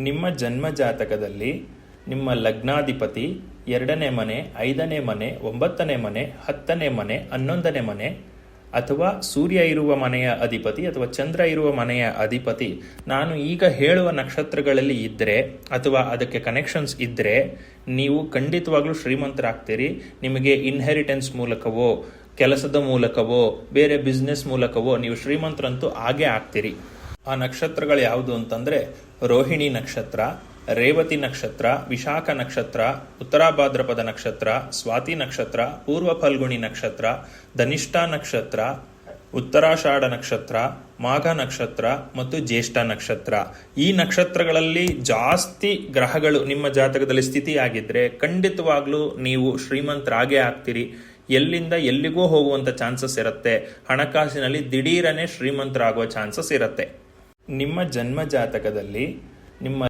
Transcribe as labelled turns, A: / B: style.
A: ನಿಮ್ಮ ಜನ್ಮ ಜಾತಕದಲ್ಲಿ ನಿಮ್ಮ ಲಗ್ನಾಧಿಪತಿ 2ನೇ ಮನೆ, 5ನೇ ಮನೆ, 9ನೇ ಮನೆ, 10ನೇ ಮನೆ, 11ನೇ ಮನೆ ಅಥವಾ ಸೂರ್ಯ ಇರುವ ಮನೆಯ ಅಧಿಪತಿ ಅಥವಾ ಚಂದ್ರ ಇರುವ ಮನೆಯ ಅಧಿಪತಿ ನಾನು ಈಗ ಹೇಳುವ ನಕ್ಷತ್ರಗಳಲ್ಲಿ ಇದ್ದರೆ ಅಥವಾ ಅದಕ್ಕೆ ಕನೆಕ್ಷನ್ಸ್ ಇದ್ದರೆ ನೀವು ಖಂಡಿತವಾಗ್ಲೂ ಶ್ರೀಮಂತರಾಗ್ತೀರಿ. ನಿಮಗೆ ಇನ್ಹೆರಿಟೆನ್ಸ್ ಮೂಲಕವೋ, ಕೆಲಸದ ಮೂಲಕವೋ, ಬೇರೆ ಬಿಸ್ನೆಸ್ ಮೂಲಕವೋ ನೀವು ಶ್ರೀಮಂತರಂತೂ ಆಗೇ ಆಗ್ತೀರಿ. ಆ ನಕ್ಷತ್ರಗಳು ಯಾವುದು ಅಂತಂದರೆ ರೋಹಿಣಿ ನಕ್ಷತ್ರ, ರೇವತಿ ನಕ್ಷತ್ರ, ವಿಶಾಖ ನಕ್ಷತ್ರ, ಉತ್ತರಾಭಾದ್ರಪದ ನಕ್ಷತ್ರ, ಸ್ವಾತಿ ನಕ್ಷತ್ರ, ಪೂರ್ವ ಫಲ್ಗುಣಿ ನಕ್ಷತ್ರ, ಧನಿಷ್ಠ ನಕ್ಷತ್ರ, ಉತ್ತರಾಷಾಢ ನಕ್ಷತ್ರ, ಮಾಘ ನಕ್ಷತ್ರ ಮತ್ತು ಜ್ಯೇಷ್ಠ ನಕ್ಷತ್ರ. ಈ ನಕ್ಷತ್ರಗಳಲ್ಲಿ ಜಾಸ್ತಿ ಗ್ರಹಗಳು ನಿಮ್ಮ ಜಾತಕದಲ್ಲಿ ಸ್ಥಿತಿಯಾಗಿದ್ದರೆ ಖಂಡಿತವಾಗ್ಲೂ ನೀವು ಶ್ರೀಮಂತರಾಗೇ ಆಗ್ತೀರಿ. ಎಲ್ಲಿಂದ ಎಲ್ಲಿಗೂ ಹೋಗುವಂಥ ಚಾನ್ಸಸ್ ಇರುತ್ತೆ. ಹಣಕಾಸಿನಲ್ಲಿ ದಿಢೀರನೆ ಶ್ರೀಮಂತರಾಗುವ ಚಾನ್ಸಸ್ ಇರುತ್ತೆ. ನಿಮ್ಮ ಜನ್ಮ ಜಾತಕದಲ್ಲಿ ನಿಮ್ಮ